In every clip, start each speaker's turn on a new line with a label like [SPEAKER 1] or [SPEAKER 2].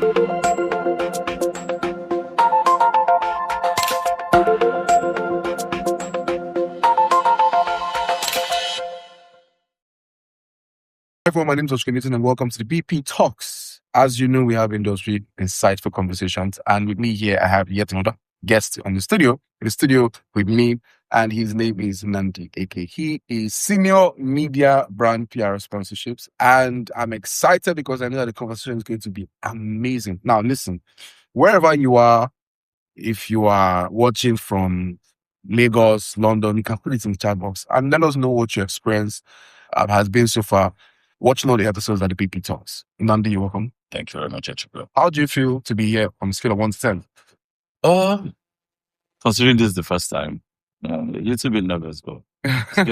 [SPEAKER 1] Everyone, my name is Ochuko and welcome to the BP Talks. As you know, we have industry insightful conversations, and with me here, I have yet another guest on the studio. In the studio with me, and his name is Nnamdi, aka he is Senior Media Brand PR Sponsorships, and I'm excited because I know that the conversation is going to be amazing. Now, listen, wherever you are, if you are watching from Lagos, London, you can put it in the chat box and let us know what your experience has been so far watching all the episodes of the PP Talks. Nnamdi, you're welcome.
[SPEAKER 2] Thank you very much, Ochuko.
[SPEAKER 1] How do you feel to be here on a scale of 1 to 10?
[SPEAKER 2] Considering this is the first time, a little bit nervous, but by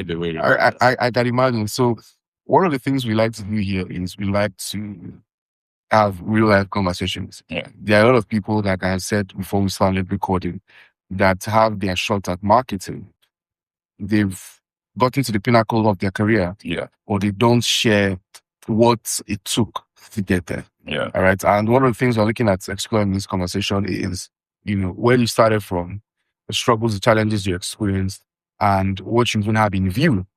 [SPEAKER 2] the way,
[SPEAKER 1] I can imagine. So one of the things we like to do here is we like to have real life conversations.
[SPEAKER 2] Yeah.
[SPEAKER 1] There are a lot of people, like I said before we started recording, that have their shot at marketing. They've gotten to the pinnacle of their career, or they don't share what it took to get there.
[SPEAKER 2] Yeah.
[SPEAKER 1] All right. And one of the things we're looking at exploring this conversation is, where you started from, the struggles, the challenges you experienced, and what you even have in view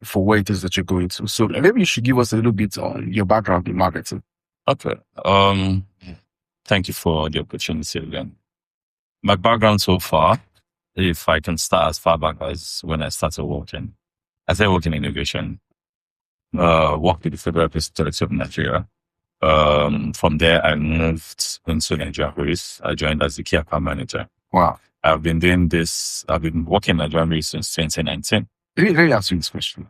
[SPEAKER 1] for where it is that you're going to. So maybe you should give us a little bit on your background in marketing.
[SPEAKER 2] Okay. Thank you for the opportunity again. My background so far, if I can start as far back as when I started working. I started working in innovation, worked with the Federal Authority of Nigeria. From there, I moved into Nigerian Race. I joined as the key account manager.
[SPEAKER 1] Wow.
[SPEAKER 2] I've been working in Nigerian Race since 2019.
[SPEAKER 1] Let me ask you this question.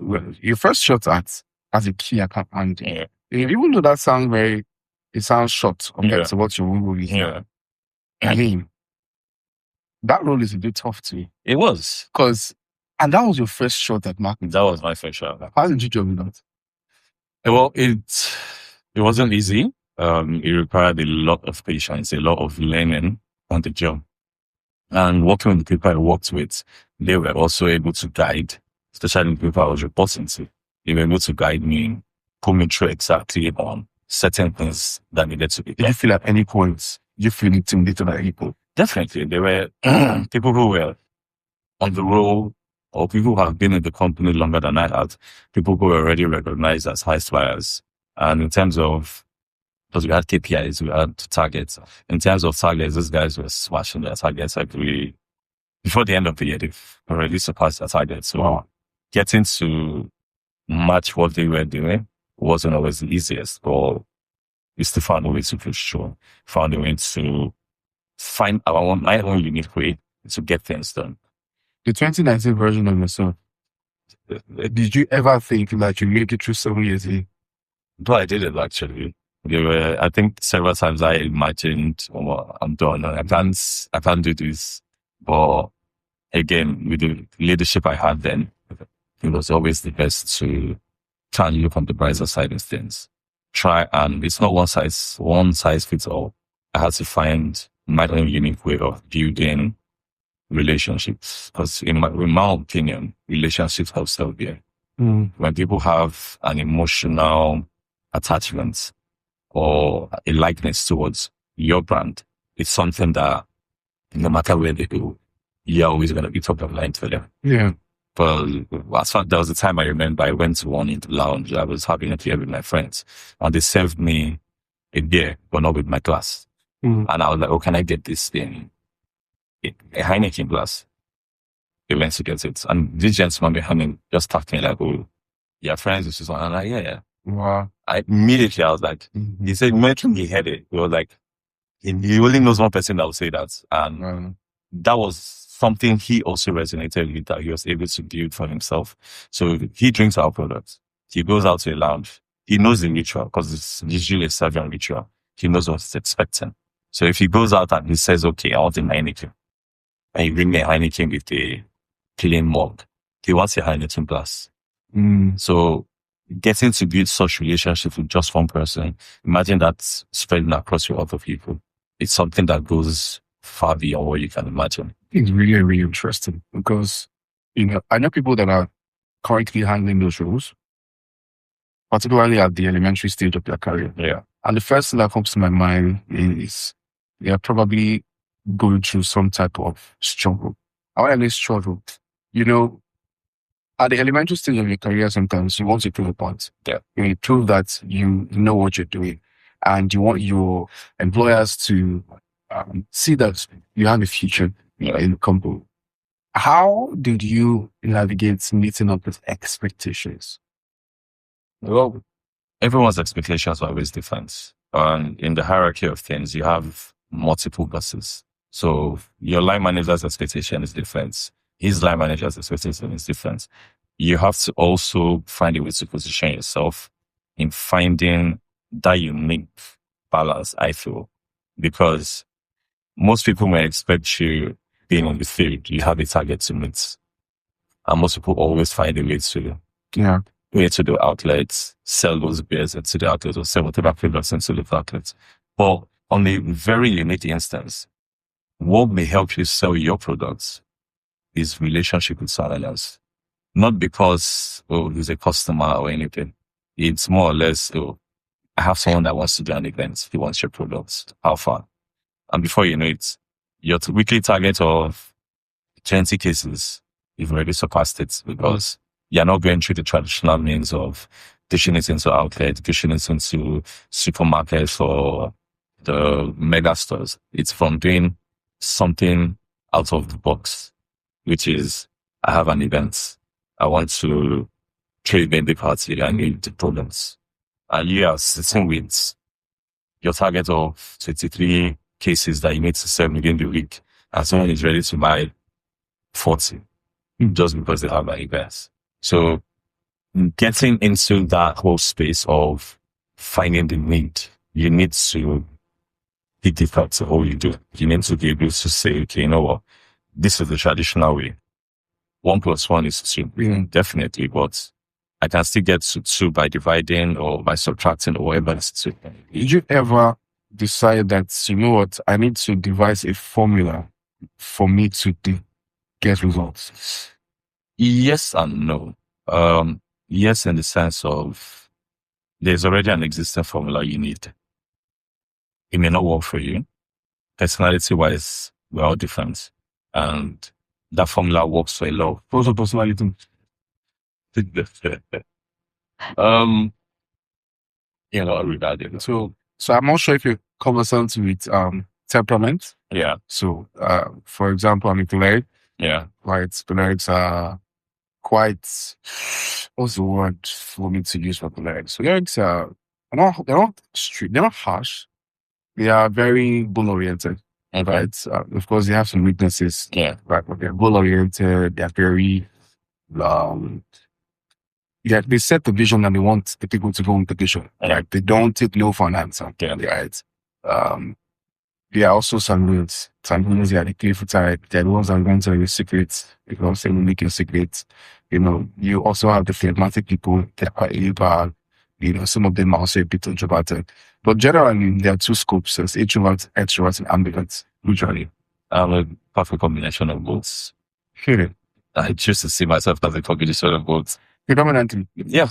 [SPEAKER 1] Well, your first shot at as a key account manager, even though that sounds it sounds short compared to what your role is.
[SPEAKER 2] Yeah.
[SPEAKER 1] I mean, that role is a bit tough to me.
[SPEAKER 2] It was.
[SPEAKER 1] And that was your first shot at marketing.
[SPEAKER 2] That was my first shot.
[SPEAKER 1] How did you job with that?
[SPEAKER 2] Well, it wasn't easy. It required a lot of patience, a lot of learning on the job. And working with the people I worked with, they were also able to guide, especially the people I was reporting to. They were able to guide me, put me through exactly on certain things that needed to be done.
[SPEAKER 1] Did you feel at any point, you feel intimidated by people?
[SPEAKER 2] Definitely. There were people who were on the roll, or people who have been in the company longer than I had, people who were already recognized as high flyers. And in terms of, because we had KPIs, we had targets. In terms of targets, these guys were smashing their targets before the end of the year, they've already surpassed their targets. So getting to match what they were doing wasn't always the easiest, but we still found a way to push through, found a way to find my own unique way to get things done.
[SPEAKER 1] The 2019 version of yourself, did you ever think that you make it through 7 years here?
[SPEAKER 2] But I did it actually. I think several times I imagined, I'm done. I can't do this. But again, with the leadership I had then, it was always the best to try and look on the brighter side of things. And it's not one size fits all. I had to find my own unique way of building relationships, because in my opinion, relationships help self-care. When people have an emotional attachment or a likeness towards your brand, it's something that no matter where they go, you're always going to be top of line for them.
[SPEAKER 1] Yeah.
[SPEAKER 2] But there was a time I remember I went to one in the lounge. I was having a beer with my friends, and they served me a beer, but not with my glass. And I was like, "Oh, can I get this thing? A Heineken glass?" They went to get it, and this gentleman behind me just talked to me like, "Oh, yeah, friends with this one." And I'm like, "Yeah."
[SPEAKER 1] Wow.
[SPEAKER 2] I was like, he said, when he heard it, he was like, he only knows one person that will say that. And that was something he also resonated with, that he was able to build for himself. So he drinks our products. He goes out to a lounge. He knows the ritual, because it's usually a serving ritual. He knows what he's expecting. So if he goes out and he says, "Okay, I want a Heineken," and he bring me a Heineken with a plain mug, he wants a Heineken plus. So getting to build such relationships with just one person, imagine that spreading across with other people. It's something that goes far beyond what you can imagine.
[SPEAKER 1] It's really, really interesting, because, I know people that are currently handling those roles, particularly at the elementary stage of their career.
[SPEAKER 2] Yeah.
[SPEAKER 1] And the first thing that comes to my mind is they're probably going through some type of struggle. And when I mean struggle, at the elementary stage of your career, sometimes you want to prove a point.
[SPEAKER 2] Yeah.
[SPEAKER 1] You prove that you know what you're doing, and you want your employers to see that you have a future in the company. How did you navigate meeting up with expectations?
[SPEAKER 2] Well, everyone's expectations are always different. And in the hierarchy of things, you have multiple bosses. So your line manager's expectation is different. His line manager's expectation is different. You have to also find a way to position yourself in finding that unique balance, I feel, because most people may expect you being on the field, you have a target to meet. And most people always find a way to way to the outlets, sell those beers into the outlets or sell whatever products into the outlets. But on a very unique instance, what may help you sell your products is relationship with someone else. Not because, he's a customer or anything. It's more or less, I have someone that wants to do an event. He wants your products. How far? And before you know it, your weekly target of 20 cases, you've already surpassed it because you're not going through the traditional means of dishing it into outlets, dishing it into supermarkets or the mega stores. It's from doing something out of the box, which is, I have an event. I want to trade the party. I need the products. And you are sitting with your target of 23 cases that you need to sell within the week. And someone is ready to buy 40 just because they have an event. So getting into that whole space of finding the need, you need to be different to all you do. You need to be able to say, okay, you know what? This is the traditional way. 1 + 1 is 2. Definitely, but I can still get to 2 by dividing or by subtracting or whatever it's 2.
[SPEAKER 1] Did you ever decide that, you know what, I need to devise a formula for me to get results?
[SPEAKER 2] Yes and no. Yes, in the sense of there's already an existing formula you need. It may not work for you. Personality-wise, we're all different. And that formula works for a lot.
[SPEAKER 1] What's your personality?
[SPEAKER 2] Regarding.
[SPEAKER 1] So I'm not sure if you're conversant with temperament.
[SPEAKER 2] Yeah.
[SPEAKER 1] So for example, I'm a choleric.
[SPEAKER 2] Yeah.
[SPEAKER 1] Right. Cholerics are quite, what's the word for me to use for cholerics? So cholerics are they're not strict, they're not harsh. They are very goal oriented.
[SPEAKER 2] Okay.
[SPEAKER 1] Right. Of course, they have some weaknesses.
[SPEAKER 2] Yeah.
[SPEAKER 1] Right. But they're goal oriented. They're very they set the vision and they want the people to go with the vision.
[SPEAKER 2] Yeah.
[SPEAKER 1] Right. They don't take no for an answer.
[SPEAKER 2] Yeah.
[SPEAKER 1] Right. They are also sanguines. Sanguines, they are the playful type. They're the ones that are going to your secrets because they will make your secrets. You also have the phlegmatic people that are able, some of them are also a bit introverted. But generally, there are 2 scopes: there's introvert, extrovert, and ambivert. Usually.
[SPEAKER 2] I'm a perfect combination of both. I choose to see myself as a combination of both.
[SPEAKER 1] Predominantly.
[SPEAKER 2] Yeah.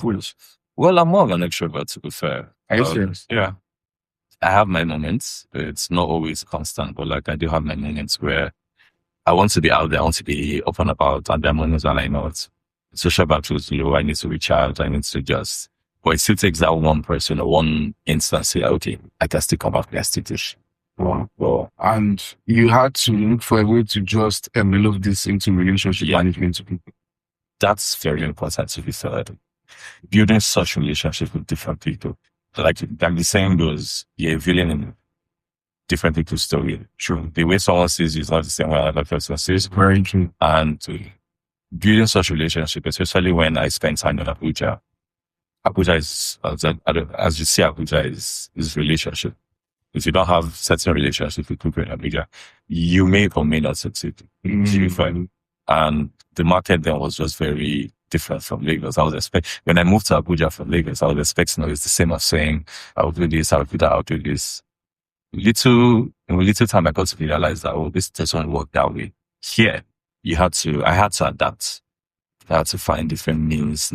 [SPEAKER 2] Well, I'm more of an extrovert, to be fair.
[SPEAKER 1] Are you serious?
[SPEAKER 2] Yeah. I have my moments. It's not always constant, but I do have my moments where I want to be out there. I want to be up and about. And there are moments when I know it's social battery is low. I need to recharge. I need to just, but it still takes that one person or one instance. Say, okay, I can still come out with this.
[SPEAKER 1] Wow. And you had to look for a way to just envelop this into relationship management to people.
[SPEAKER 2] That's very important to be fair. Building such relationships with different people. Like the saying goes, you're viewing in different people's story. True. The way someone sees you is not the same way another person sees.
[SPEAKER 1] Very true.
[SPEAKER 2] And building such relationship, especially when I spend time in Abuja. Abuja is, as you see, Abuja is relationship. If you don't have certain relationship with people in Abuja, you may or may not succeed. And the market then was just very different from Lagos. When I moved to Abuja from Lagos, I was expecting it's the same as saying, I'll do this, I'll do that, I'll do this. In a little time, I got to realize that, this doesn't work that way. Here, I had to adapt. I had to find different means.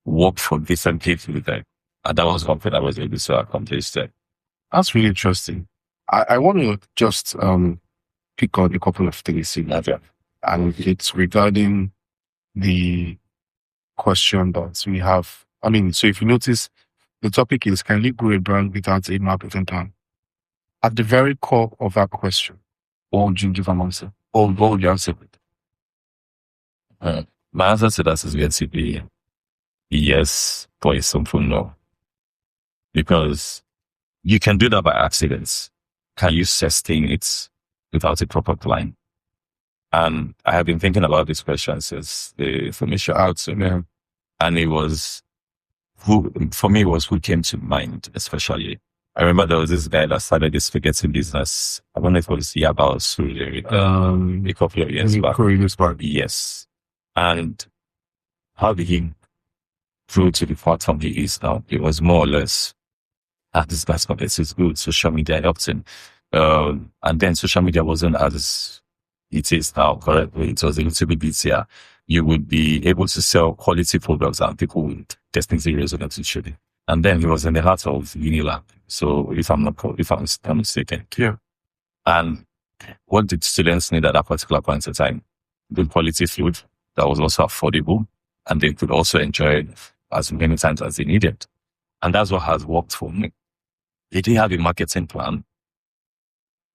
[SPEAKER 2] work for different people there. And that was something I was able to accomplish there.
[SPEAKER 1] That's really interesting. I want to just pick on a couple of things here.
[SPEAKER 2] Okay.
[SPEAKER 1] And it's regarding the question that we have. I mean, so if you notice, the topic is, can you grow a brand without a marketing plan? At the very core of that question, what would you give an answer? Or what would you answer with?
[SPEAKER 2] My answer to that is going to be yes, but it's simple no. Because you can do that by accidents. Can you sustain it without a proper plan? And I have been thinking about this question since the information out. So,
[SPEAKER 1] Yeah.
[SPEAKER 2] and it was who came to mind, especially. I remember there was this guy that started this spaghetti business. I don't know if it was Yaba or Suri, a couple of years back. Yes. And how did he grow to the platform he is now? It was more or less, this guy's spaghetti is good. Social media helped him. And then social media wasn't as it is now, correctly. It was a little bit easier. You would be able to sell quality products and people would distinctly resonate with you. And then he was in the heart of Unilab. So if I'm not mistaken.
[SPEAKER 1] Yeah.
[SPEAKER 2] And what did students need at that particular point in time? Good quality food that was also affordable and they could also enjoy it as many times as they needed. And that's what has worked for me. He didn't have a marketing plan.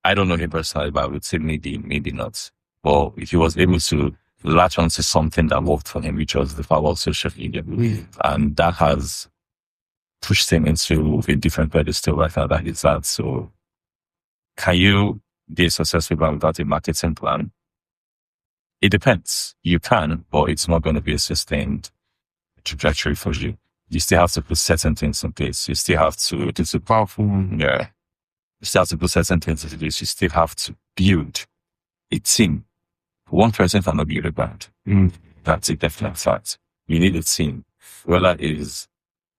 [SPEAKER 2] I don't know him personally, but I would say maybe not. But if he was able to latch onto something that worked for him, which was the power of social media, and that has pushed him into a different pedestal right now that he's at. So can you be a successful brand without a marketing plan? It depends. You can, but it's not going to be a sustained trajectory for you. You still have to put certain things in place. You still have to, it's a powerful, yeah. You still have to put certain things in place. You still have to build a team. One person cannot build a brand. That's a definite fact. You need a team. Whether it is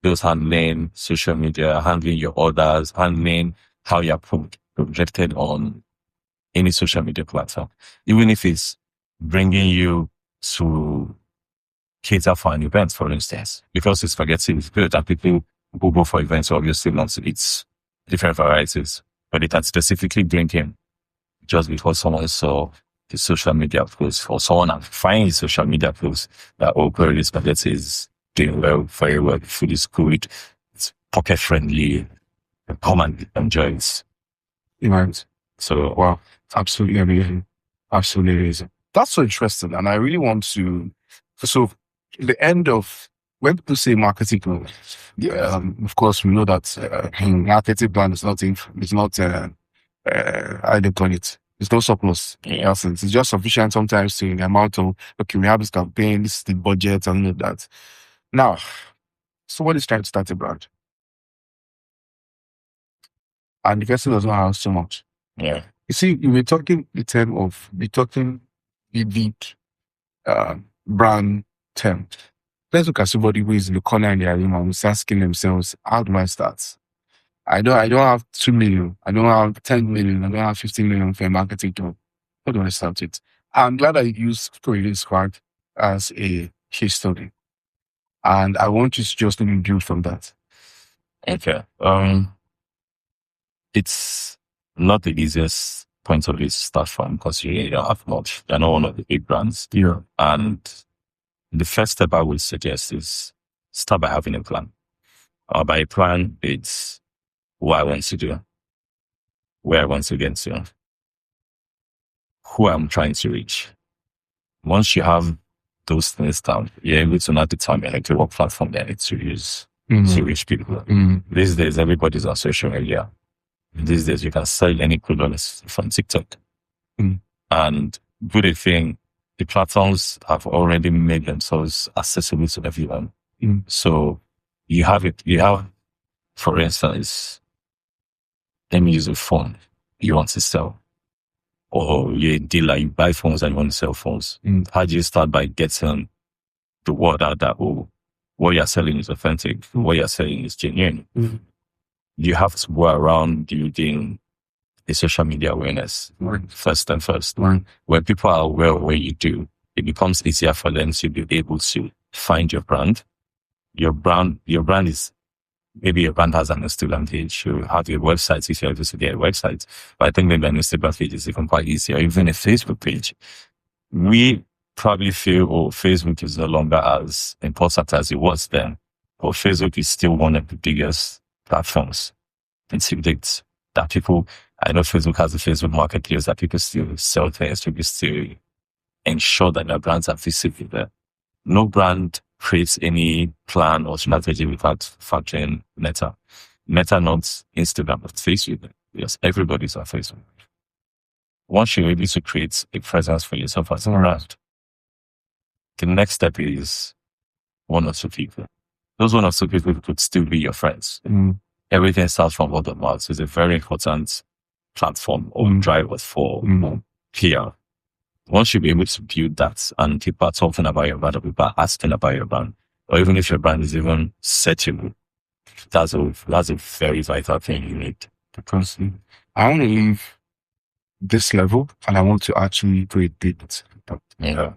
[SPEAKER 2] those handling social media, handling your orders, handling how you're projected on any social media platform. Even if it's bringing you to cater for an event, for instance, because it's spaghetti is good and people who go for events obviously want to eat different varieties, but it can specifically bring him just because someone saw the social media post or someone amplifying his social media post that, oh, curry spaghetti is doing well, very well, the food is good, it's pocket friendly, come and enjoy it.
[SPEAKER 1] Right.
[SPEAKER 2] So,
[SPEAKER 1] wow, absolutely amazing. Absolutely amazing. That's so interesting. And I really want to, so the end of, when people say marketing plan, of course, we know that marketing plan is not, how they call it, there's no surplus in essence. It's just sufficient sometimes to the amount of, okay, we have this campaign, this is the budget and all of that. Now, so what is trying to start a brand? And the person does not have so much.
[SPEAKER 2] yeah.
[SPEAKER 1] You see, you were talking in terms of, the big brand term. Let's look at somebody who is in the corner in their room and who's asking themselves, how do I start? I don't have 2 million. I don't have 10 million. I don't have 15 million for a marketing job. How do I start it? I'm glad I used Creative Squad as a case study. And I want you to just let me build from that.
[SPEAKER 2] Okay. It's not the easiest point of view to start from because you don't have much. You're not one of the big brands.
[SPEAKER 1] Yeah.
[SPEAKER 2] And the first step I would suggest is start by having a plan. By a plan, it's what I want to do, where I want to get to, who I'm trying to reach. Once you have those things down, you're able to now determine like what platform they need to use to reach people. These days, everybody's on social media. These days, you can sell any product from TikTok. And good thing, the platforms have already made themselves accessible to everyone. So you have it. You have, for instance, let me use a phone you want to sell. Or you're a dealer, you buy phones and you want to sell phones. How do you start? By getting the word out that, oh, what you're selling is authentic, what you're selling is genuine. You have to go around building a social media awareness first and first. When people are aware of what you do, it becomes easier for them to be able to find your brand your brand is, maybe your brand has an Instagram page, you have your website if you're able to get a website. But I think maybe an Instagram page is even quite easy, or even a Facebook page. We probably feel, oh, Facebook is no longer as important as it was then. But Facebook is still one of the biggest platforms. It's that people, I know Facebook has a Facebook marketplace that people still sell things, people still ensure that their brands are visible there. No brand creates any plan or strategy without factoring Meta. Meta, not Instagram, but Facebook. Yes, everybody's on Facebook. Once you're able to create a presence for yourself as a brand, the next step is one or two people. Those one or two people could still be your friends. Everything starts from word of mouth. It's a very important platform or driver for PR. Once you be able to build that and people are talking about your brand, or people are asking about your brand, or even if your brand is even searchable, that's a very vital thing you need.
[SPEAKER 1] Because I want to leave this level and I want to actually do a bit.
[SPEAKER 2] Yeah.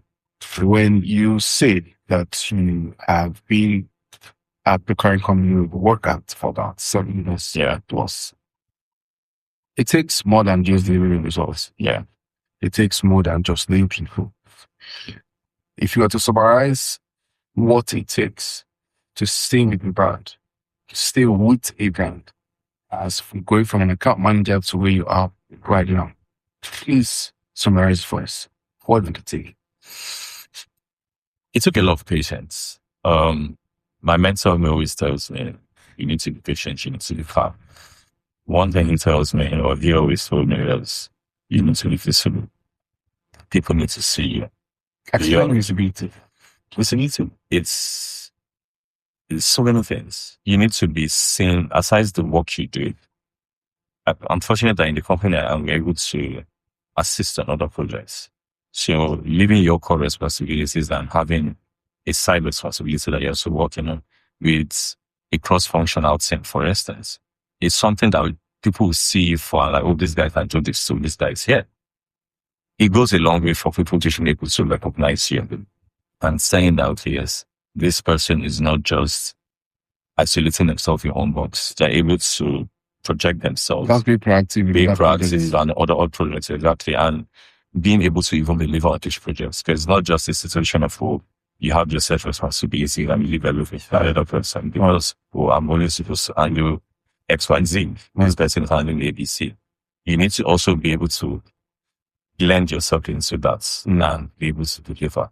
[SPEAKER 1] When you say that you have been at the current company you work at for about 7 years,
[SPEAKER 2] Yeah.
[SPEAKER 1] plus, it takes more than just delivering results.
[SPEAKER 2] Yeah.
[SPEAKER 1] It takes more than just leading people. If you were to summarize what it takes to stay with the brand, stay with a brand, as going from an account manager to where you are right now, please summarize for us. What did it take?
[SPEAKER 2] It took a lot of patience. My mentor always tells me, you need to be patient, you need to be calm. One thing he tells me, or he always told me, is you need to be visible. People need to see you.
[SPEAKER 1] Explain visibility.
[SPEAKER 2] Visibility, it's so many things. You need to be seen, aside the work you do. I'm fortunate that in the company I'm able to assist on other projects. So leaving your core responsibilities and having a side responsibility that you're also working on with a cross-functional team, for instance, is something that people will see for, like, oh, this guy can do this, so this guy is here. It goes a long way for people to be able to recognize you and saying that, okay, yes, this person is not just isolating themselves in your own box. They're able to project themselves.
[SPEAKER 1] That's be proactive.
[SPEAKER 2] Being proactive and other projects, exactly. And being able to even deliver on these projects. Because it's not just a situation of, oh, you have your self-responsibility and you leave everything to the other person. Because, oh, I'm only supposed to handle X, Y, Z. This person is handling ABC. You need to also be able to blend yourself into that and be able to deliver.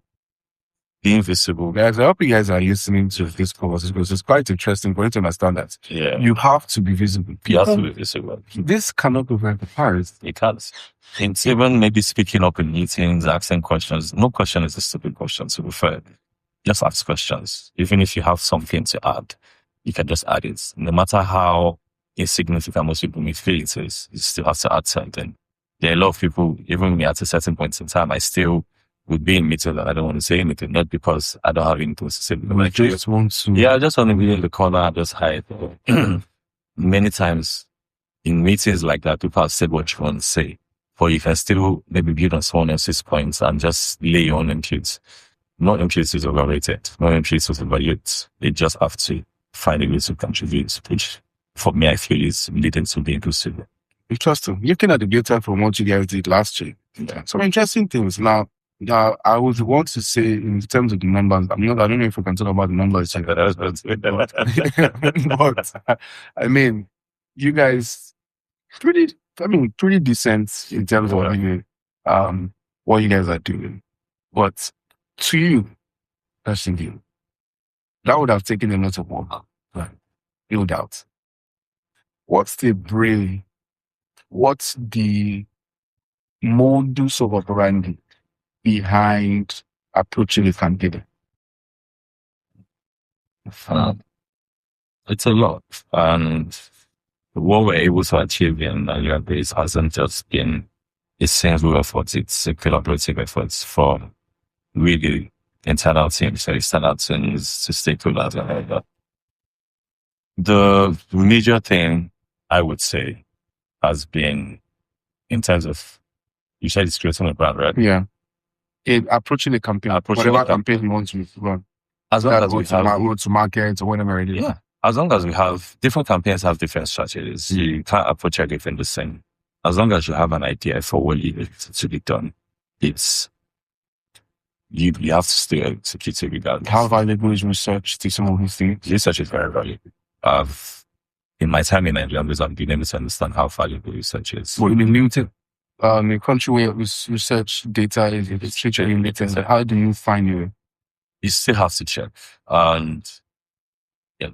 [SPEAKER 2] Being visible.
[SPEAKER 1] Guys, I hope you guys are listening to this conversation because it's quite interesting for you to understand that.
[SPEAKER 2] Yeah.
[SPEAKER 1] You have to be visible.
[SPEAKER 2] You have to be visible.
[SPEAKER 1] This cannot go very far.
[SPEAKER 2] It can't. It's even maybe speaking up in meetings, asking questions. No question is a stupid question, to be fair. Just ask questions. Even if you have something to add, you can just add it. No matter how insignificant most people may feel it is, you still have to add something. There are a lot of people, even me at a certain point in time, I still would be in meetings and I don't want to say anything, not because I don't have anything to say.
[SPEAKER 1] I just want to.
[SPEAKER 2] Yeah, I just want to be in the corner and just hide. Many times in meetings like that, people have said what you want to say, but you can still maybe build on someone else's points and just lay your own inputs. No inputs is overrated. No inputs is overrated. They just have to find a way to contribute, which for me, I feel is leading to being inclusive.
[SPEAKER 1] Interesting. Looking at the data from what you guys did last year, some interesting things. Now, I would want to say in terms of the numbers, I don't know if we can talk about the numbers. But I mean, you guys pretty decent in terms of what you guys are doing. But to you, personally, that would have taken a lot of work. Right? No doubt. What's the modus operandi behind approaching a campaign?
[SPEAKER 2] It's a lot. And what we're able to achieve in Nigeria base hasn't just been a single effort, it's a collaborative effort for really internal teams, external teams, to stakeholders and all that. The major thing I would say has been in terms of, you said it's creating a brand, right?
[SPEAKER 1] Yeah. In approaching the campaign, whatever campaign you want to run.
[SPEAKER 2] as long as we have
[SPEAKER 1] road to market or whatever it is.
[SPEAKER 2] Yeah. As long as we have different campaigns have different strategies, you can't approach everything the same. As long as you have an idea for what you need to be done, it's you have to still execute it regardless.
[SPEAKER 1] How valuable is research to some of these things?
[SPEAKER 2] Research is very valuable. In my time in Nigeria, I've been able to understand how valuable research is.
[SPEAKER 1] Well, in a limited a country where research data is literally limited, how do you find it?
[SPEAKER 2] You still have to check. And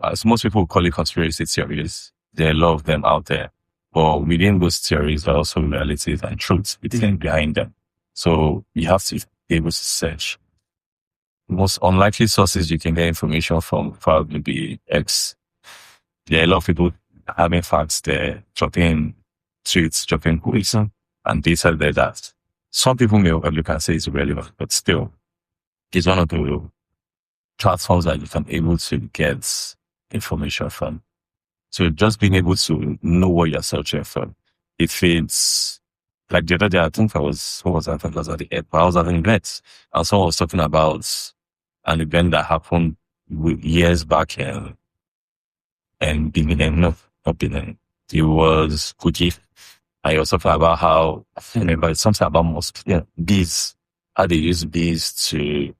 [SPEAKER 2] as most people call it conspiracy theories, there are a lot of them out there. But within those theories, there are also realities and truths behind them. So you have to be able to search. The most unlikely sources you can get information from probably be X. There are a lot of people having facts there, dropping tweets, dropping tweets, and data there that some people may you can say is irrelevant, but still, it's one of the platforms that you can able to get information from. So just being able to know what you're searching for. If it's like the other day, I think I was at the airport. I was at an event and someone was talking about an event that happened years back and Benin, not Benin. It was Kuki. I was talking about how, I remember it's something about bees, how they use bees to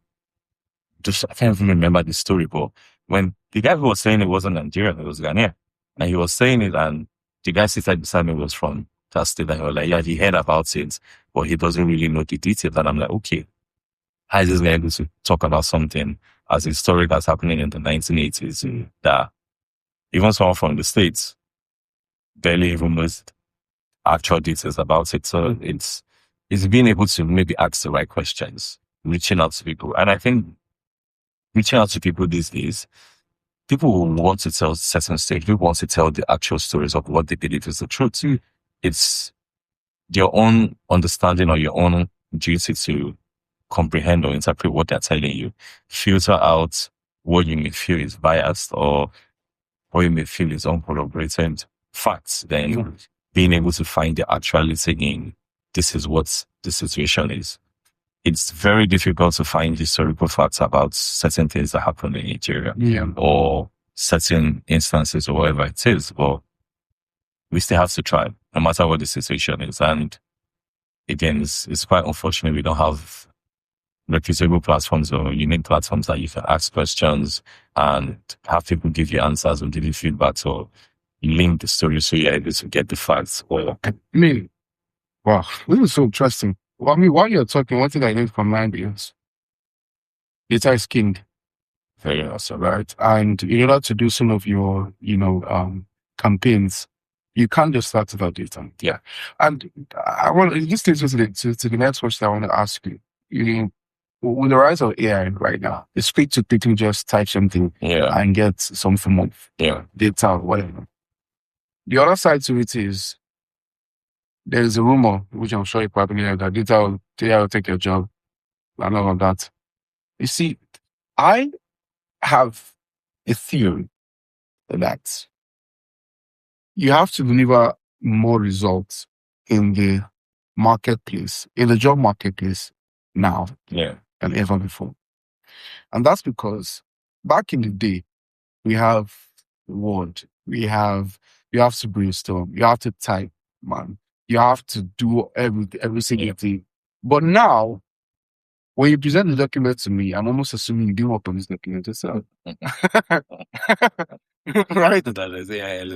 [SPEAKER 2] just, I can't even remember the story, but when the guy who was saying it wasn't Nigerian, it was Ghanaian, and he was saying it, and the guy sitting beside me was from that state, and he was like, yeah, he heard about it, but he doesn't really know the details. And I'm like, okay, how is this guy able to talk about something as a story that's happening in the 1980s that even someone from the States barely even knows actual details about it? So it's being able to maybe ask the right questions, reaching out to people. And I think reaching out to people these days, people will want to tell certain stories. People want to tell the actual stories of what they believe is the truth. It's your own understanding or your own duty to comprehend or interpret what they're telling you. Filter out what you may feel is biased or what you may feel is uncorroborated facts. Then being able to find the actuality in this is what the situation is. It's very difficult to find historical facts about certain things that happen in Nigeria or certain instances or whatever it is, but we still have to try, no matter what the situation is. And again, it's quite unfortunate we don't have reputable platforms or unique platforms that you can ask questions and have people give you answers or give you feedback or link the story so you're able to get the facts.
[SPEAKER 1] Wow, this is so interesting. Well, while you're talking, one thing I need from mind is data is king.
[SPEAKER 2] Very awesome.
[SPEAKER 1] Right. And in order to do some of your, campaigns, you can't just start without data.
[SPEAKER 2] Yeah.
[SPEAKER 1] And I want this takes us to the next question I want to ask you. With the rise of AI right now, it's quick to quickly just type something and get some form of data or whatever. The other side to it is there is a rumor, which I'm sure you probably heard, that data will take your job and all of that. You see, I have a theory that you have to deliver more results in the marketplace, in the job marketplace now than ever before. And that's because back in the day, we have Word, you have to brainstorm, you have to type, man. You have to do every single thing. But now, when you present the document to me, I'm almost assuming you didn't work on this document yourself. Right?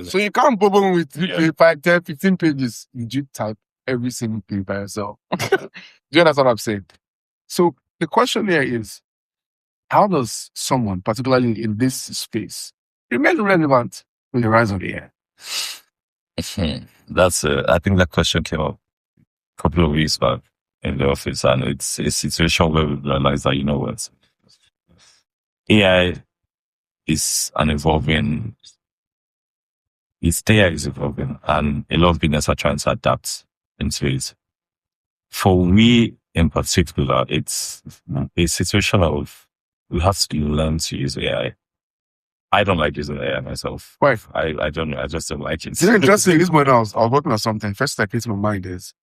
[SPEAKER 1] So you can't bubble with 5, 10, 15 pages. You do type every single thing by yourself. Do you understand what I'm saying? So the question here is, how does someone, particularly in this space, remain relevant with the rise of AI?
[SPEAKER 2] I think that question came up a couple of weeks back in the office, and it's a situation where we realize that, what, AI is evolving, and a lot of businesses are trying to adapt into it. For me in particular, it's a situation of we have to learn to use AI. I don't like using AI myself.
[SPEAKER 1] Why?
[SPEAKER 2] I don't know. I just don't like it.
[SPEAKER 1] It's interesting. This morning I was working on something. First thing that came to my mind is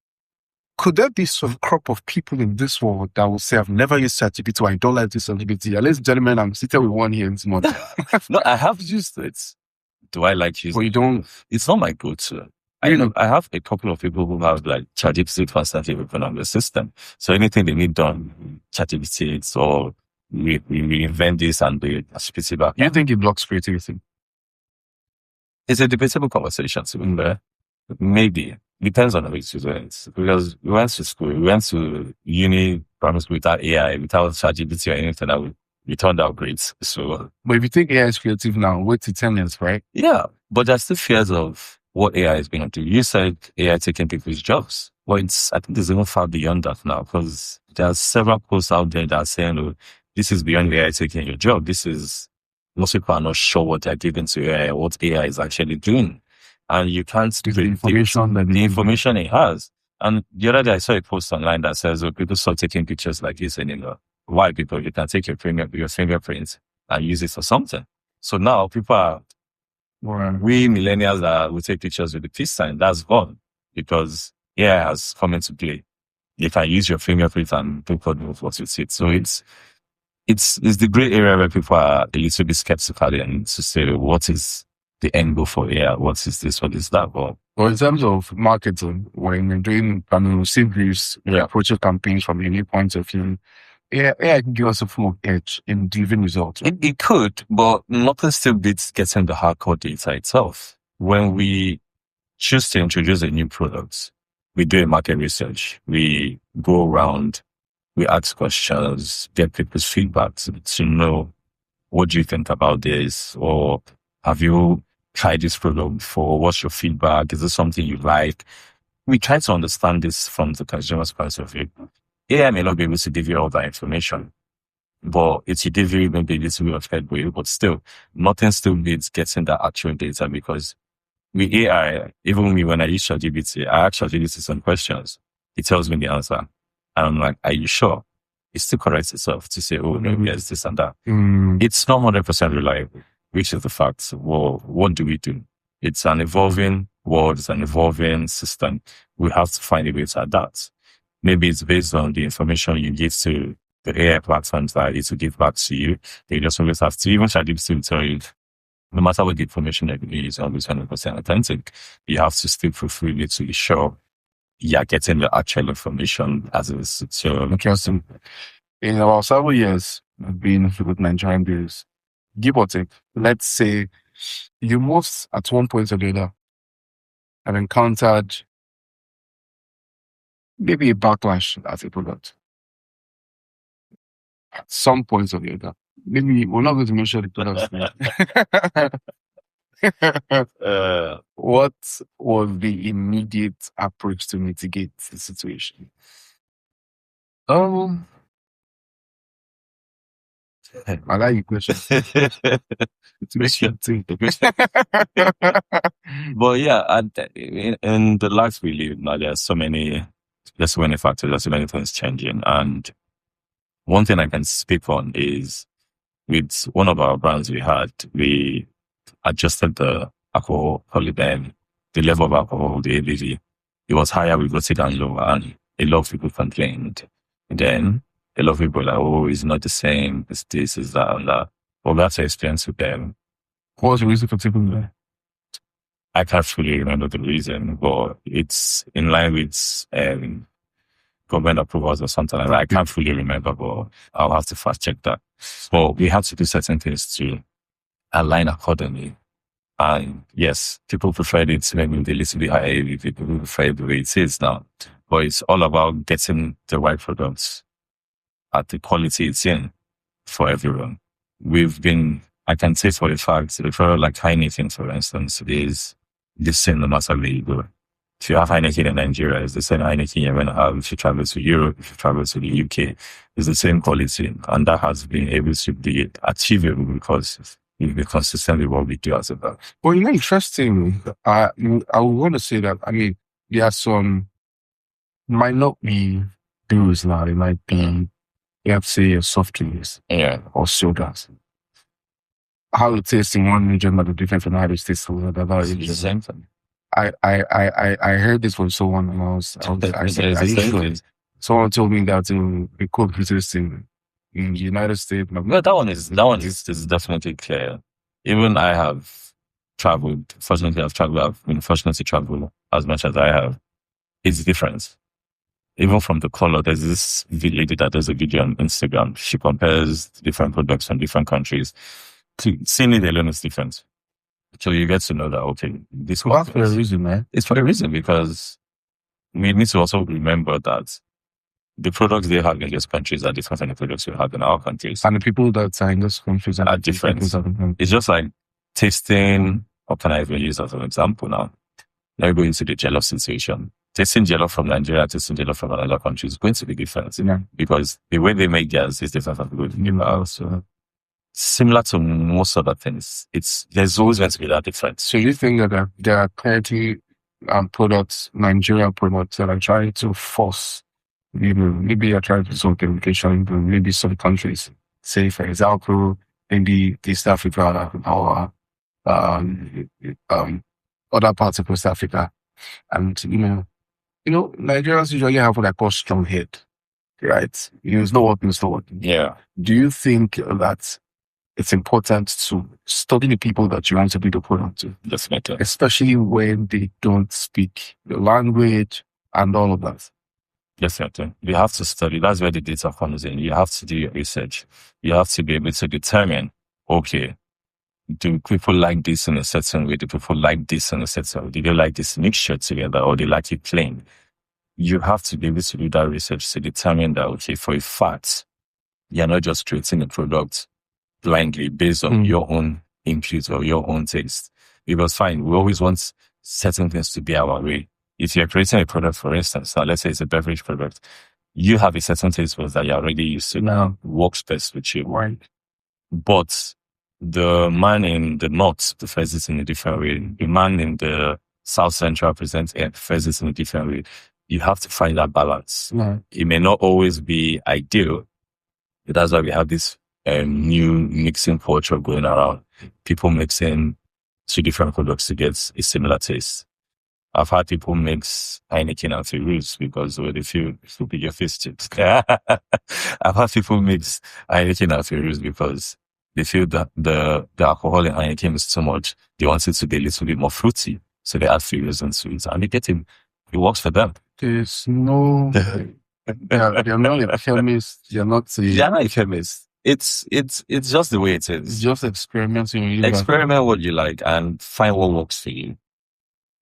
[SPEAKER 1] Could there be some crop of people in this world that will say, I've never used ChatGPT, I don't like this ChatGPT? Ladies and gentlemen, I'm sitting with one here this morning.
[SPEAKER 2] No, I have used it. Do I like using
[SPEAKER 1] But you don't?
[SPEAKER 2] It's not my go-to. I have a couple of people who have like ChatGPT constantly open on the system. So anything they need done, ChatGPT, it's all we invent this and they spit it back.
[SPEAKER 1] You think it blocks creativity?
[SPEAKER 2] It's a debatable conversation, so maybe. Depends on the way to do it. Because we went to school, we went to uni, primary school without AI, without ChatGPT or anything that we turned out great. So,
[SPEAKER 1] but if you think AI is creative now, wait till 10 years, right?
[SPEAKER 2] Yeah, but there's still fears of what AI is going to do. You said AI taking people's jobs. Well, I think it's even far beyond that now because there are several posts out there that are saying, oh, this is beyond AI taking your job. Most people are not sure what they're giving to AI, what AI is actually doing. And you can't predict the information it has. And the other day I saw a post online that says, oh, people start taking pictures like this and, why people, you can take your fingerprints and use it for something. So now people are, we millennials that will take pictures with the peace sign, that's gone because AI has come into play. You can use your fingerprint and people know what you see. So it's the gray area where people are a little bit skeptical and to say, what is the end goal for AI? What is this? What is that? Well,
[SPEAKER 1] in terms of marketing, when you're doing briefs, approaching campaigns from a new point of view, AI can give us a full edge in delivering results. Right?
[SPEAKER 2] It could, but nothing still beats getting the hardcore data itself. When we choose to introduce a new product, we do a market research. We go around, we ask questions, get people's feedback to know, what do you think about this? Or have you tried this product before? What's your feedback? Is this something you like? We try to understand this from the consumer's point of view. AI may not be able to give you all that information, but it will give you maybe a little bit of headway, but still, nothing still beats getting that actual data because with AI, even me, when I use ChatGPT, I ask ChatGPT some questions. It tells me the answer. And I'm like, are you sure? It still corrects itself to say, oh, no, yes, this and that. It's not 100% reliable, which is the fact. Well, what do we do? It's an evolving world, it's an evolving system. We have to find a way to adapt. Maybe it's based on the information you give to the AI platforms that it will give back to you. They just always have to, even ChatGPT will tell you, no matter what the information that you use, always 100% authentic. You have to still proofread it to be sure you're getting the actual information as it is. So,
[SPEAKER 1] okay, so in about several years, I've been with Nigerian bills, give or take, let's say you most at one point or the other have encountered maybe a backlash as a product. At some point or the other. Maybe we're not going to mention the products. What was the immediate approach to mitigate the situation? I like your question.
[SPEAKER 2] But yeah, in the life we live now, there's so many factors, there's so many things changing. And one thing I can speak on is with one of our brands we adjusted the alcohol polyben, the level of alcohol, the ABV. It was higher, we got it down lower, and a lot of people complained. And then a lot of people were like, oh, it's not the same, it's this, it's that, and that. Well, that's the experience with them.
[SPEAKER 1] What was the reason for tipping there?
[SPEAKER 2] I can't fully remember the reason, but it's in line with government approvals or something like that. I can't fully remember, but I'll have to fast check that. But we had to do certain things to align accordingly. And yes, people preferred it maybe a little bit higher, people prefer it the way it is now. But it's all about getting the right products at the quality it's in for everyone. I can say for a fact, the product like Heineken, for instance, is the same no matter where you go. If you have Heineken in Nigeria, it's the same Heineken you're going to have. If you travel to Europe, if you travel to the UK, it's the same quality. And that has been able to be achievable because we've been consistent with what we do as a brand.
[SPEAKER 1] Well, interesting. I would want to say that, there are some, might not be brews now, it might be, you have to say, soft drinks or sodas. How it tastes in one region might be different from how it tastes in another region.
[SPEAKER 2] Same thing.
[SPEAKER 1] I heard this from someone when someone told me that the code exists in the United States.
[SPEAKER 2] Well, that one is definitely clear. Even I have traveled. Fortunately, I've been fortunate to travel as much as I have. It's different. Even from the color, there's this lady that does a video on Instagram. She compares different products from different countries. Seeing it alone is different. So you get to know that, okay, this
[SPEAKER 1] Well, that's for a reason, man.
[SPEAKER 2] It's for a reason, because we need to also remember that the products they have in these countries are different than the products we have in our countries.
[SPEAKER 1] And the people that are in those countries
[SPEAKER 2] are different. It's just like tasting, or can I even use as an example now? Now we go into the jollof situation. Tasting jollof from Nigeria, tasting jollof from another country is going to be different.
[SPEAKER 1] Yeah.
[SPEAKER 2] Because the way they make theirs is different from the way they make ours. So similar to most other things, there's always going to be that difference.
[SPEAKER 1] So you think that there are 30 products, Nigerian products, that are trying to force, maybe you're trying to do some communication, maybe some countries, say for example, maybe East Africa or other parts of West Africa, and Nigerians usually have what I call strong head, right? It's not working.
[SPEAKER 2] Yeah.
[SPEAKER 1] Do you think that it's important to study the people that you want to be the product to?
[SPEAKER 2] Definitely.
[SPEAKER 1] Especially when they don't speak the language and all of that.
[SPEAKER 2] Definitely. You have to study. That's where the data comes in. You have to do your research. You have to be able to determine, okay, do people like this in a certain way? Do people like this in a certain way? Do they like this mixture together, or they like it plain? You have to be able to do that research to determine that, okay, for a fact, you're not just creating a product blindly based on your own input or your own taste. Because fine, we always want certain things to be our way. If you're creating a product, for instance, now let's say it's a beverage product, you have a certain taste buds that you're already used to now, works best with you.
[SPEAKER 1] Right.
[SPEAKER 2] But the man in the north prefers it in a different way. The man in the south central prefers it in a different way. You have to find that balance.
[SPEAKER 1] Yeah.
[SPEAKER 2] It may not always be ideal, but that's why we have this new mixing culture going around. People mixing two different products to get a similar taste. I've had people mix Heineken and Feroz because they feel your fist chips. I've had people mix Heineken and Feroz because they feel that the alcohol in Heineken is too much. They want it to be a little bit more fruity. So they add Feroz and sweets, and they get it. It works for them.
[SPEAKER 1] There's no... They're not a chemist. They're not
[SPEAKER 2] a chemist. It's just the way it is.
[SPEAKER 1] It's just experimenting.
[SPEAKER 2] Experiment what you like and find what works for you.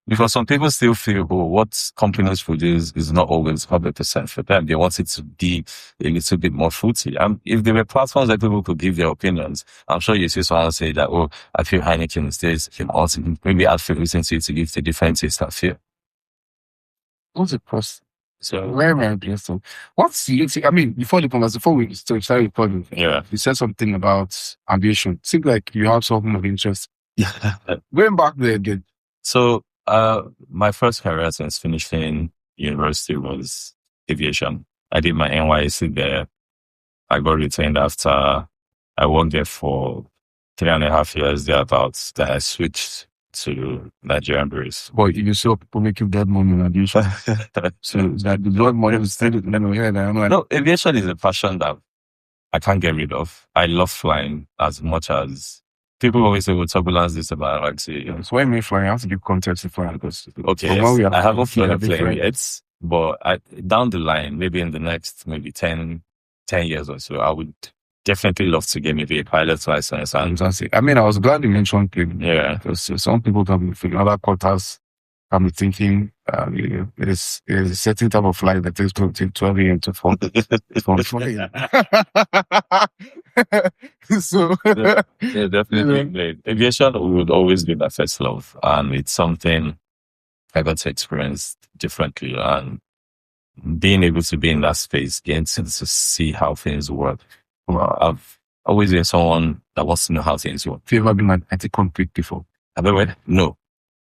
[SPEAKER 2] Because some people still feel, what companies produce is not always 100% for them. They want it to be a little bit more fruity. If there were platforms that people could give their opinions, I'm sure you see someone say that, I feel Heineken is this. Maybe I'll feel listening to it to give the different taste I feel.
[SPEAKER 1] What's the process? So very interesting. What's the before we started recording, you said something about ambition. Seems like you have something of interest.
[SPEAKER 2] Yeah.
[SPEAKER 1] Going back there again.
[SPEAKER 2] So my first career since finishing university was aviation. I did my NYSC there. I got retained after. I worked there for 3.5 years thereabouts. Then I switched to Nigerian Breeze.
[SPEAKER 1] Well, you saw people making that money in aviation. So that the blood money is still
[SPEAKER 2] No, aviation is a passion that I can't get rid of. I love flying as much as people always say, turbulence is about like
[SPEAKER 1] so when I mean flying, I have to give context to flying because
[SPEAKER 2] I haven't flown a plane yet, but down the line, maybe in the next 10 years or so, I would definitely love to get maybe a pilot's license.
[SPEAKER 1] I was glad you mentioned plane.
[SPEAKER 2] Yeah.
[SPEAKER 1] Because some people can be from other quarters can be thinking it is a certain type of flight that takes 12 a.m. to 4 a.m. So
[SPEAKER 2] yeah, definitely. Aviation would always be my first love, and it's something I got to experience differently, and being able to be in that space, getting to see how things work. I've always been someone that wants to know how things work.
[SPEAKER 1] Have you ever been at a concrete before?
[SPEAKER 2] Have I? No.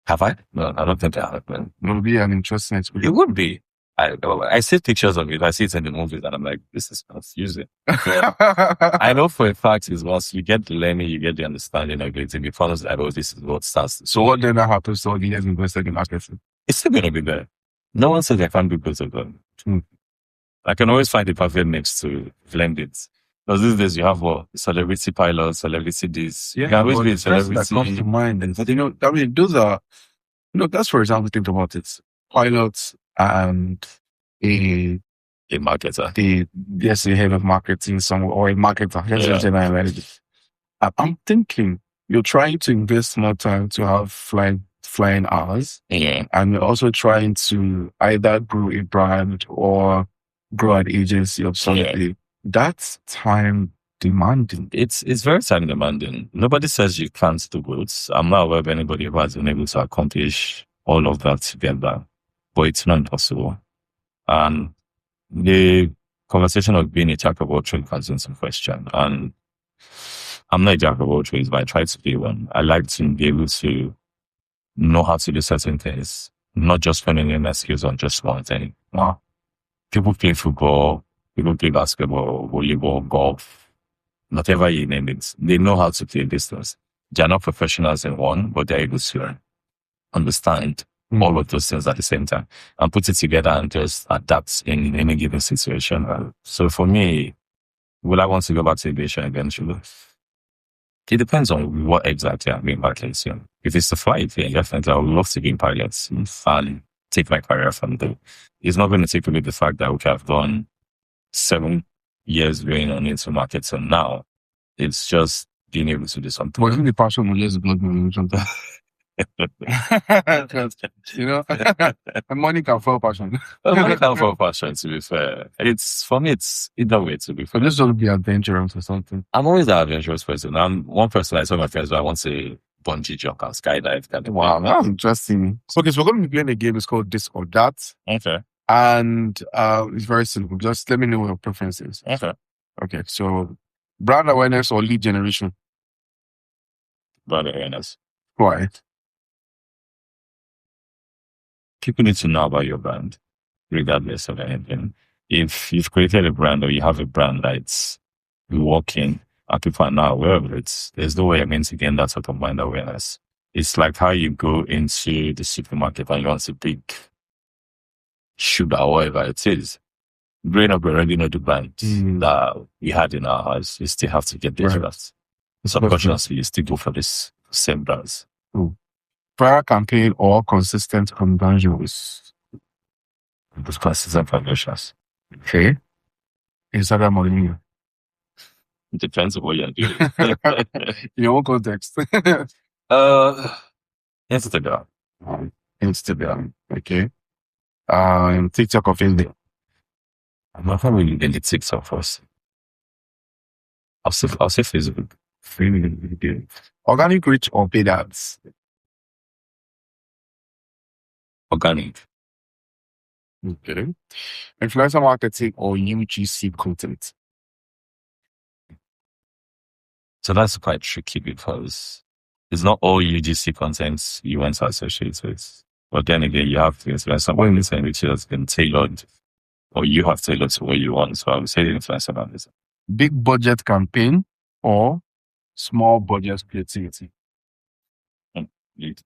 [SPEAKER 2] Have I? No, I don't think I have been.
[SPEAKER 1] It would be an interesting experience.
[SPEAKER 2] It would be. I see pictures of it. I see it in the movies, and I'm like, this is confusing. I know for a fact is once you get the learning, you get the understanding of it, and you follow that, oh, this is what starts.
[SPEAKER 1] So what then happens to all the years invested in marketing?
[SPEAKER 2] It's still going to be there. No one says I can't do both of them. I can always find the perfect mix to blend it. Because these days you have what? Celebrity pilots, celebrity this.
[SPEAKER 1] Yeah,
[SPEAKER 2] you can always be a celebrity.
[SPEAKER 1] That comes to mind. But I mean, those are, that's for example, think about it. Pilots and a
[SPEAKER 2] marketer.
[SPEAKER 1] Yes, a head of marketing somewhere or a marketer. I'm thinking you're trying to invest more time to have flying hours.
[SPEAKER 2] Yeah.
[SPEAKER 1] And you're also trying to either grow a brand or grow an agency of something. Yeah. That's time demanding.
[SPEAKER 2] It's very time demanding. Nobody says you can't do both. I'm not aware of anybody who has been able to accomplish all of that together, but it's not impossible. And the conversation of being a jack of all trades comes into question. And I'm not a jack of all trades, but I try to be one. I like to be able to know how to do certain things, not just spending my skills on just one thing. No. People play football, people play basketball, volleyball, golf, whatever you name it. They know how to play these things. They're not professionals in one, but they're able to understand all of those things at the same time and put it together and just adapt in any given situation. So for me, will I want to go back to aviation eventually? It depends on what exactly I'm being back into. If it's the flight thing, definitely I would love to be in pilots and take my career from there. It's not going to take away the fact that okay, I've done 7 years going on into marketing now. It's just being able to do something.
[SPEAKER 1] Well, isn't the passion will just blood money sometimes? Money can fall passion.
[SPEAKER 2] Money can fall passion, to be fair. For me, it's either way, to be fair.
[SPEAKER 1] But just don't be adventurous or something.
[SPEAKER 2] I'm always an adventurous person. I'm one person I saw my friends, but I want to bungee jump and skydive.
[SPEAKER 1] Wow, that's interesting. Okay, so we're going to be playing a game. It's called This or That.
[SPEAKER 2] Okay.
[SPEAKER 1] And it's very simple. Just let me know what your preference is. Okay, so brand awareness or lead generation?
[SPEAKER 2] Brand awareness.
[SPEAKER 1] Why?
[SPEAKER 2] People need to know about your brand, regardless of anything. If you've created a brand or you have a brand that's working and people are not aware of it, there's no way you're going to gain that sort of brand awareness. It's like how you go into the supermarket and you want a big sugar or whatever it is. Growing up, we already know the brand that we had in our house. You still have to get this right. Subconsciously, you still go for this same brands.
[SPEAKER 1] Prior campaign or consistent conversions?
[SPEAKER 2] Those consistent conversions.
[SPEAKER 1] Okay. Instagram or email?
[SPEAKER 2] It depends on what you're doing.
[SPEAKER 1] In your own context.
[SPEAKER 2] Instagram.
[SPEAKER 1] Instagram. Okay. TikTok or Facebook?
[SPEAKER 2] I'm not really into TikTok first. I'll say Facebook.
[SPEAKER 1] Really good. Organic reach or paid ads?
[SPEAKER 2] Organic.
[SPEAKER 1] Okay. Influencer marketing or UGC content?
[SPEAKER 2] So that's quite tricky because it's not all UGC content you want to associate with. But then again, you have influencer marketing which has been tailored, or you have tailored to what you want. So I would say the influencer marketing.
[SPEAKER 1] Big budget campaign or small budget creativity?
[SPEAKER 2] You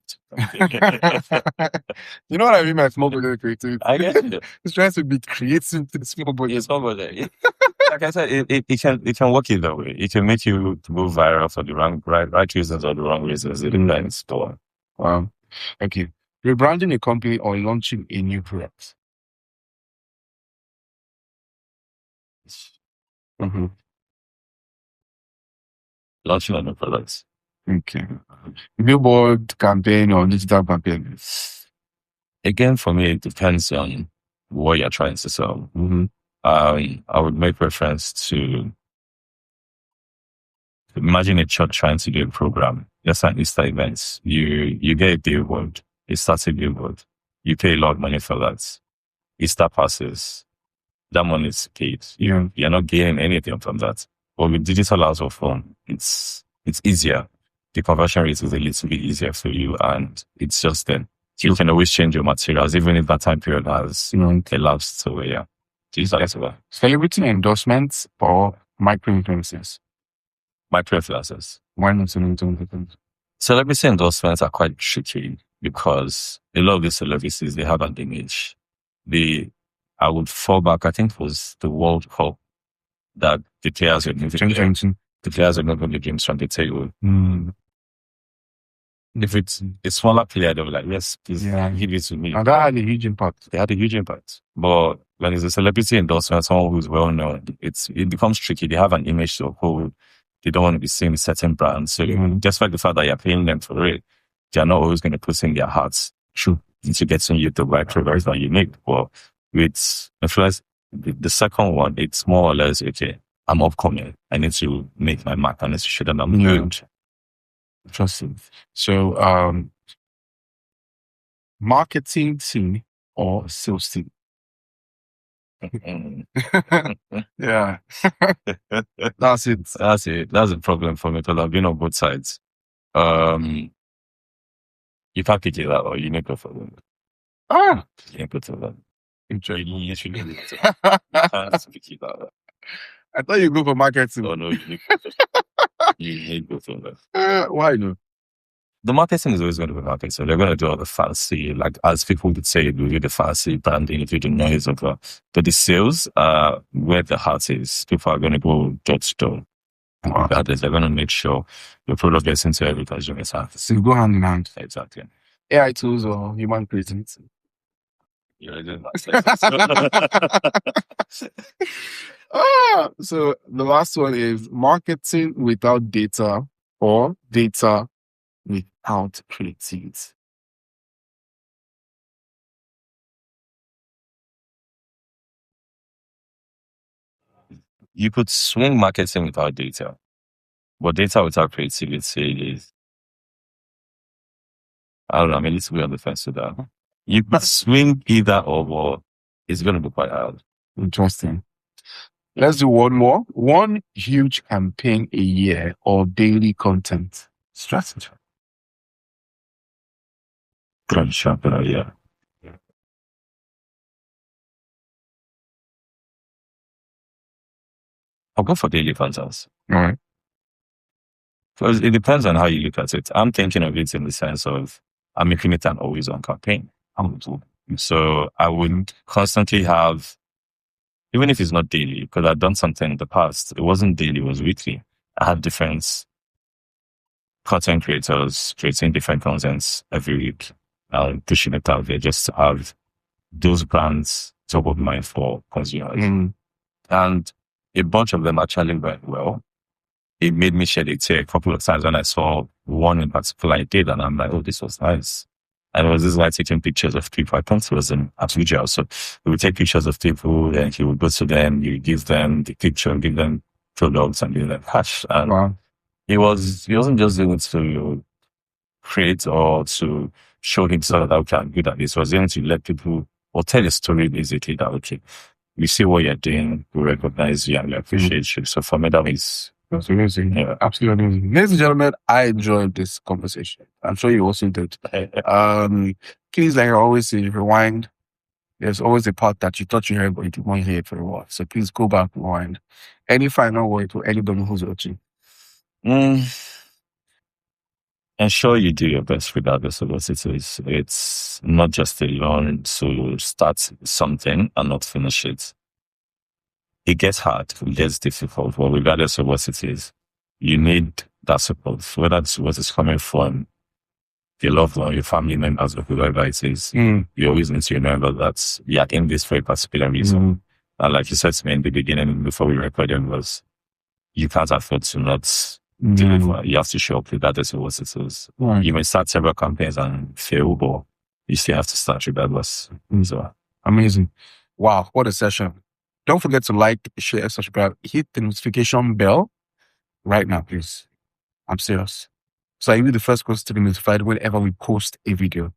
[SPEAKER 1] know what I mean by small budget creativity?
[SPEAKER 2] I guess
[SPEAKER 1] it's trying to be creative to the small budget.
[SPEAKER 2] It's small budget. Like I said, it can work either way. It can make you move viral for the right reasons or the wrong reasons. It depends.
[SPEAKER 1] Wow. Okay. Rebranding a company or launching a new product?
[SPEAKER 2] Launching a new product.
[SPEAKER 1] Okay. Billboard campaign or digital campaign?
[SPEAKER 2] Again, for me, it depends on what you're trying to sell. I would make reference to imagine a church trying to do a program. Just like Easter events. You get a billboard. It starts a billboard. You pay a lot of money for that. Easter passes. That money is paid. You're not gaining anything from that. But with digital out of home, it's easier. The conversion rate is a little bit easier for you, and it's just then. You can always change your materials, even if that time period has elapsed. So yeah.
[SPEAKER 1] Celebrity endorsements or micro influencers?
[SPEAKER 2] Micro influencers.
[SPEAKER 1] Why not celebrity endorsements?
[SPEAKER 2] Celebrity endorsements are quite tricky because a lot of these celebrities, they have an image. I would fall back, I think it was the World Cup that the players are moving. The players are moving the games from the table. If it's a smaller player, they'll be like, yes, please give it to me.
[SPEAKER 1] And that had a huge impact.
[SPEAKER 2] They had a huge impact. But when it's a celebrity endorsement, someone who's well known, it becomes tricky. They have an image to uphold. They don't want to be seen with certain brands. So despite the fact that you're paying them for it, they're not always going to put in their hearts into getting you the right products that you need. But with influence, the second one, it's more or less, okay, I'm upcoming. I need to make my mark. I need to show them I'm good.
[SPEAKER 1] Interesting. So, marketing team or sales team? Yeah. That's it.
[SPEAKER 2] That's a problem for me because I've been on both sides. You can't pick it out or you need to go for them. You need to go for them.
[SPEAKER 1] Interesting.
[SPEAKER 2] You can't pick it out.
[SPEAKER 1] I thought you go for marketing.
[SPEAKER 2] Oh no, you need to go for them.
[SPEAKER 1] Why no?
[SPEAKER 2] The marketing is always going to be marketing. So they're going to do all the fancy, like as people would say, do the fancy branding, do the noise of that. But the sales, where the heart is, people are going to go door to door. That is, they're going to make sure the product gets into every consumer's hands.
[SPEAKER 1] So you go hand in hand.
[SPEAKER 2] Exactly.
[SPEAKER 1] AI tools or human creativity? So the last one is marketing without data or data without creativity.
[SPEAKER 2] You could swing marketing without data, but data without creativity is, I don't know, I mean, it's on the fence with that. You could swing either or, but it's going to be quite hard.
[SPEAKER 1] Interesting. Let's do one more. One huge campaign a year or daily content strategy.
[SPEAKER 2] Yeah. I'll go for daily content.
[SPEAKER 1] All right.
[SPEAKER 2] Because it depends on how you look at it. I'm thinking of it in the sense of I'm making it an always on campaign. So I would constantly have, even if it's not daily, because I've done something in the past, it wasn't daily, it was weekly. I had different content creators creating different contents every week, pushing it out there just to have those brands top of mind for consumers. And a bunch of them actually went well. It made me shed a tear a couple of times when I saw one in particular I did, and I'm like, oh, this was nice. And it was this guy taking pictures of people. I thought it was in Abuja. So he would take pictures of people, and he would go to them, you give them the picture, give them products, and give them cash. And he wasn't just able to create or to show himself that, okay, I'm good at this. He was able to let people or tell a story basically that, okay, we see what you're doing, we recognize you, and we appreciate you. So for me, that's
[SPEAKER 1] amazing.
[SPEAKER 2] Yeah.
[SPEAKER 1] Absolutely amazing. Ladies and gentlemen, I enjoyed this conversation. I'm sure you also did. Please, like I always say, rewind. There's always a part that you thought you heard, but you didn't hear it for a while. So please go back, rewind. Any final word to anybody who's watching?
[SPEAKER 2] Ensure you do your best regardless of what it is. It's not just a learn to start something and not finish it. It gets hard, it gets difficult, but regardless of what it is, you need that support, whether it's what is coming from your loved one, your family members, or whoever it is. You always need to remember that you're in this for a particular reason. And like you said to me in the beginning, before we recorded, was you can't afford to not deliver. You have to show up regardless of what it is. You may start several campaigns and fail, but you still have to start regardless. So
[SPEAKER 1] amazing. Wow, what a session. Don't forget to like, share, subscribe, hit the notification bell right now, please. I'm serious. So you'll be the first person to be notified whenever we post a video.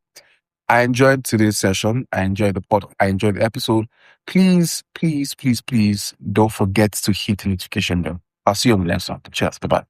[SPEAKER 1] I enjoyed today's session. I enjoyed I enjoyed the episode. Please, please, please, please don't forget to hit the notification bell. I'll see you on the next one. Cheers. Bye-bye.